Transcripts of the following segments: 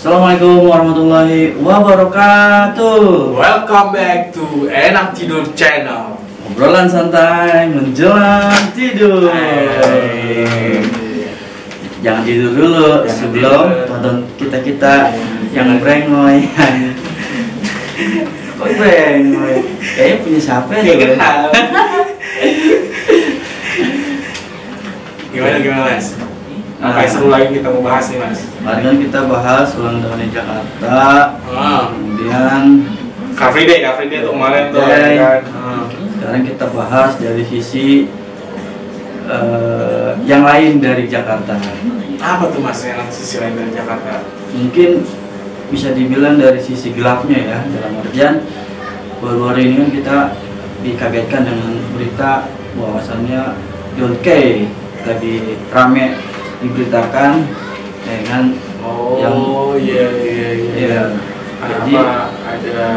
Assalamualaikum warahmatullahi wabarakatuh. Welcome back to Enak Tidur Channel. Obrolan santai menjelang tidur. Jangan tidur dulu sebelum tonton kita yang brengoy. Kok brengoy? Kayaknya punya siapa ya? Gimana mas? Apa yang seru lagi kita mau bahas nih mas? Kemarin kan kita bahas ulang tahunnya Jakarta. Kemudian Car Free Day tuh kemarin tuh kan. Sekarang kita bahas dari sisi yang lain dari Jakarta. Apa tuh mas yang sisi lain dari Jakarta? Mungkin bisa dibilang dari sisi gelapnya ya, dalam artian baru-baru ini kan kita dikagetkan dengan berita bahwasannya John Kay lagi rame diberitakan ya kan. Iya. Jadi ada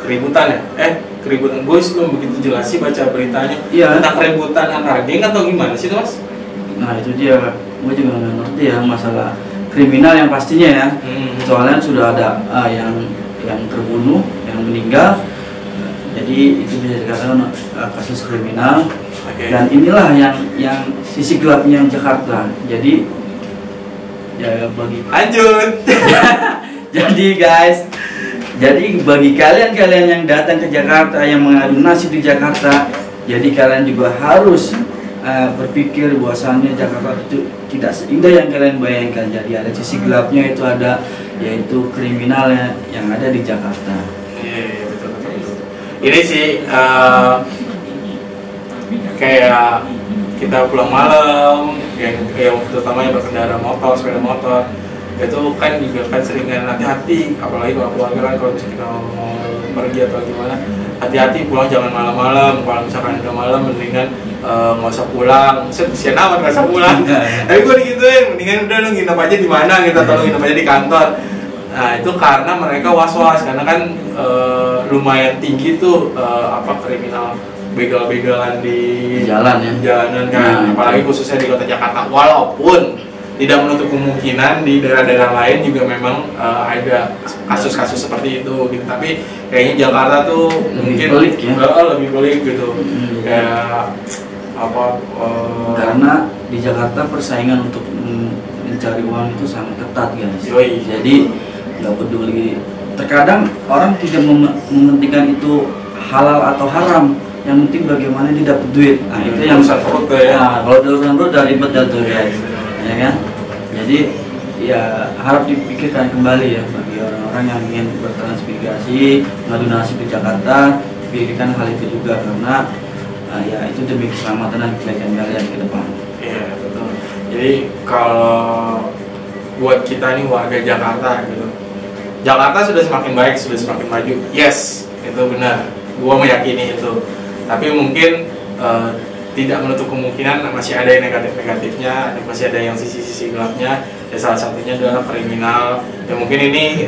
keributan ya? Keributan gue belum begitu jelas sih baca beritanya. Iya. Tentang keributan antar geng atau gimana sih itu mas? Nah itu dia, gue juga nggak ngerti ya masalah kriminal yang pastinya ya. Soalnya sudah ada yang terbunuh, yang meninggal. Jadi itu bisa dikatakan kasus kriminal. Dan inilah yang sisi gelapnya Jakarta. Jadi ya bagi lanjut. Jadi guys, bagi kalian yang datang ke Jakarta, yang mengadu nasib di Jakarta, jadi kalian juga harus berpikir bahwasannya Jakarta itu tidak seindah yang kalian bayangkan. Jadi ada sisi gelapnya, itu ada, yaitu kriminalnya yang ada di Jakarta. Iya, betul. Ini sih kayak kita pulang malam, yang terutama yang berkendara motor, sepeda motor, itu kan juga kan sering hati-hati, apalagi kalau keluarga kan, kalau misalnya kita mau pergi atau gimana, hati-hati pulang, jangan malam-malam. Kalau misalkan udah malam mendingan nggak usah pulang, sian amat nggak usah pulang. Tapi gue digituin, mendingan udah lu nginep aja di mana, kita tolong nginep aja di kantor. Nah itu karena mereka was-was, karena kan lumayan tinggi tuh kriminal begal-begalan di jalanan kan, apalagi khususnya di kota Jakarta. Walaupun tidak menutup kemungkinan di daerah-daerah lain juga memang ada kasus-kasus seperti itu gitu. Tapi kayaknya Jakarta tuh mungkin pelik ya? Lebih pelik gitu. Kayak karena di Jakarta persaingan untuk mencari uang itu sangat ketat guys. Jadi nggak peduli, terkadang orang tidak mementingkan itu halal atau haram, yang penting bagaimana dia dapat duit. Nah itu yang urusan perut ya. Nah kalau urusan perut udah ribet tuh guys, ya kan. Jadi ya harap dipikirkan kembali ya bagi orang-orang yang ingin bertransmigrasi, mengadu nasib di Jakarta, pikirkan hal itu juga, karena ya itu demi keselamatan dan kebaikan kalian ke depan. Iya betul. Jadi kalau buat kita nih warga Jakarta gitu, Jakarta sudah semakin baik, sudah semakin maju. Yes, itu benar. Gua meyakini itu. Tapi mungkin tidak menutup kemungkinan masih ada yang negatif-negatifnya, masih ada yang sisi-sisi gelapnya. Ya salah satunya adalah kriminal. Ya mungkin ini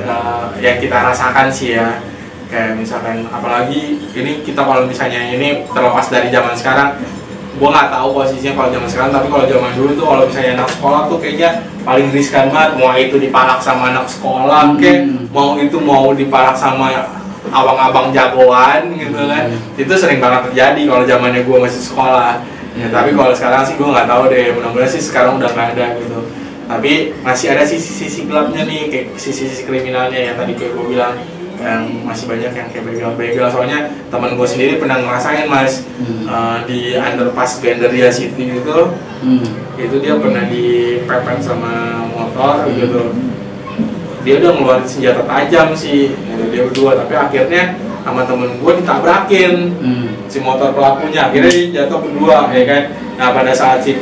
yang kita rasakan sih ya. Kayak misalkan, apalagi ini kita kalau misalnya ini terlepas dari zaman sekarang, gua nggak tahu posisinya kalau zaman sekarang, tapi kalau zaman dulu tuh kalau misalnya anak sekolah tuh kayaknya paling riskan banget. Mau itu dipalak sama anak sekolah, mau dipalak sama abang-abang jagoan gitu kan. Itu sering banget terjadi kalau zamannya gue masih sekolah ya. Tapi kalau sekarang sih gue nggak tahu deh, mudah-mudahan sih sekarang udah nggak ada gitu. Tapi masih ada sisi-sisi gelapnya nih, kayak sisi-sisi kriminalnya yang tadi kayak gue bilang, yang masih banyak yang kayak begal-begal. Soalnya teman gue sendiri pernah ngerasain mas, di underpass Gandaria City itu dia pernah dipepet sama motor gitu. Dia udah ngeluarin senjata tajam sih, dia berdua, tapi akhirnya sama temen gue ditabrakin si motor pelakunya, akhirnya dia jatuh berdua ya kan. Nah pada saat si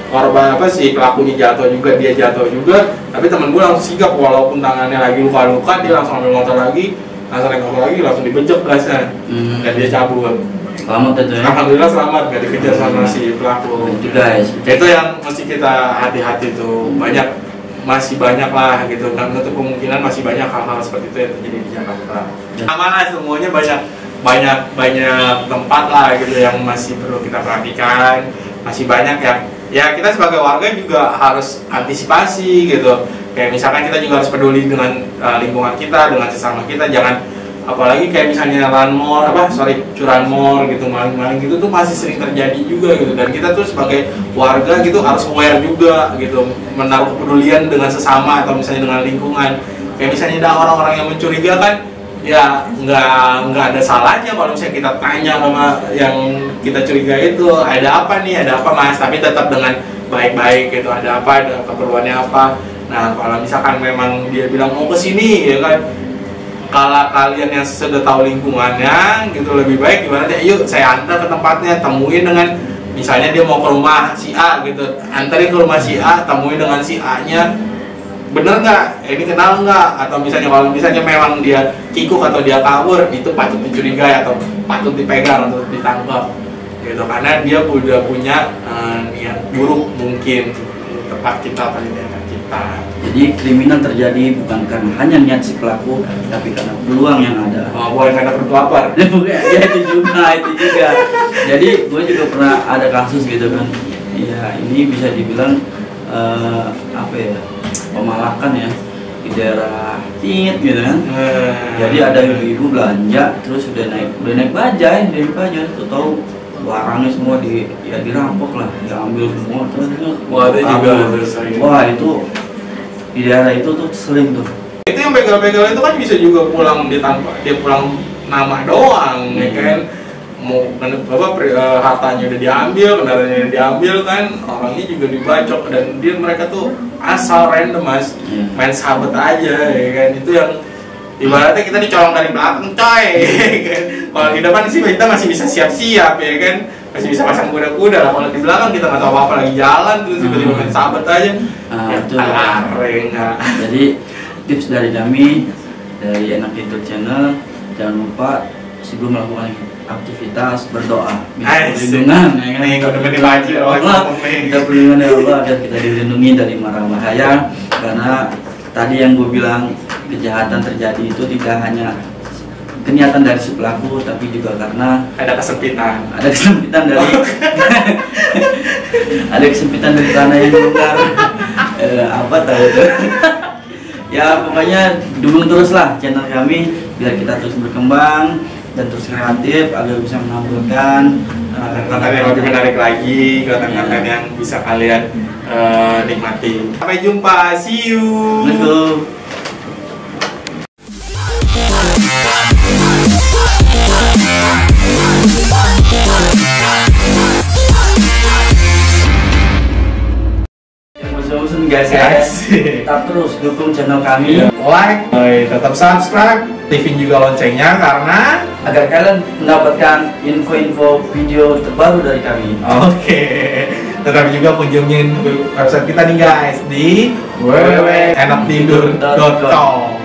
korban pelakunya jatuh juga, dia jatuh juga, tapi temen gue langsung sigap, walaupun tangannya lagi luka-luka, dia langsung ambil motor lagi, langsung dibejek gasnya, dan dia cabut. Selamat itu ya. Alhamdulillah selamat, gak dikejar sama si pelaku. Itu guys, itu yang mesti kita hati-hati tuh. Masih banyak lah gitu, kan menutup kemungkinan masih banyak hal-hal seperti itu yang terjadi di Jakarta. Amanah semuanya, banyak tempat lah gitu yang masih perlu kita perhatikan, masih banyak yang ya kita sebagai warga juga harus antisipasi gitu. Kayak misalkan kita juga harus peduli dengan lingkungan kita, dengan sesama kita. Jangan, apalagi kayak misalnya curanmor gitu, maling-maling gitu tuh masih sering terjadi juga gitu. Dan kita tuh sebagai warga gitu harus aware juga gitu, menaruh kepedulian dengan sesama atau misalnya dengan lingkungan. Kayak misalnya ada orang-orang yang mencurigakan, ya nggak ada salahnya kalau misalnya kita tanya sama yang kita curiga itu, ada apa nih, ada apa mas, tapi tetap dengan baik-baik gitu, ada apa, ada keperluannya apa. Nah kalau misalkan memang dia bilang mau ke sini ya kan, kalau kalian yang sudah tahu lingkungannya gitu, lebih baik ibaratnya yuk saya antar ke tempatnya, temuin dengan misalnya dia mau ke rumah si A gitu, anterin ke rumah si A, temuin dengan si A nya, bener nggak, ini kenal nggak, atau misalnya kalau misalnya memang dia kikuk atau dia kabur, itu patut dicurigai atau patut dipegang atau ditangkap gitu, karena dia udah punya niat buruk mungkin di tempat kita atau di daerah kita. Jadi kriminal terjadi bukan karena hanya niat si pelaku, tapi karena peluang yang ada. Oh, bukan karena perut lapar. Ya itu juga. Jadi gue juga pernah ada kasus gitu kan. Ya ini bisa dibilang pemalakan ya di daerah Tit gitu kan. Jadi ada ibu-ibu belanja, terus udah naik bajai, tuh tahu barangnya semua dirampok lah, diambil semua. Terus wah itu juga wah itu di daerah itu tuh sering tuh. Itu yang begal-begal itu kan bisa juga pulang dia pulang nama doang ya kan, mau hartanya udah diambil, kendaraannya udah diambil kan, orangnya juga dibacok, dan mereka tuh asal random mas, main sahabat aja ya kan. Itu yang ibaratnya kita dicolong dari belakang coy kan. Kalau di depan sih kita masih bisa siap-siap ya kan, masih bisa pasang kuda-kuda lah. Kalau di belakang kita nggak tahu apa-apa, lagi jalan terus tiba-tiba main sahabat aja. Jadi tips dari kami dari Enak Tidur Channel, jangan lupa sebelum melakukan aktivitas berdoa, minta perlindungan ya kan. Kita perlindungan dari Allah agar kita dilindungi dari mara bahaya, karena tadi yang gue bilang, kejahatan terjadi itu tidak hanya kegiatan dari si pelaku, tapi juga karena ada kesempitan dari ada kesempitan dari tanah yang longgar. Apa tahu itu. Ya pokoknya dukung teruslah channel kami biar kita terus berkembang dan terus kreatif agar bisa menampilkan konten yang lebih menarik lagi, konten-konten yang bisa kalian nikmati. Sampai jumpa, see you. Assalamualaikum. Guys ya, tetap terus dukung channel kami, like, tetap subscribe, aktifin juga loncengnya karena agar kalian mendapatkan info-info video terbaru dari kami. Oke. Tetap juga kunjungin website kita nih guys di www.enaktidur.com.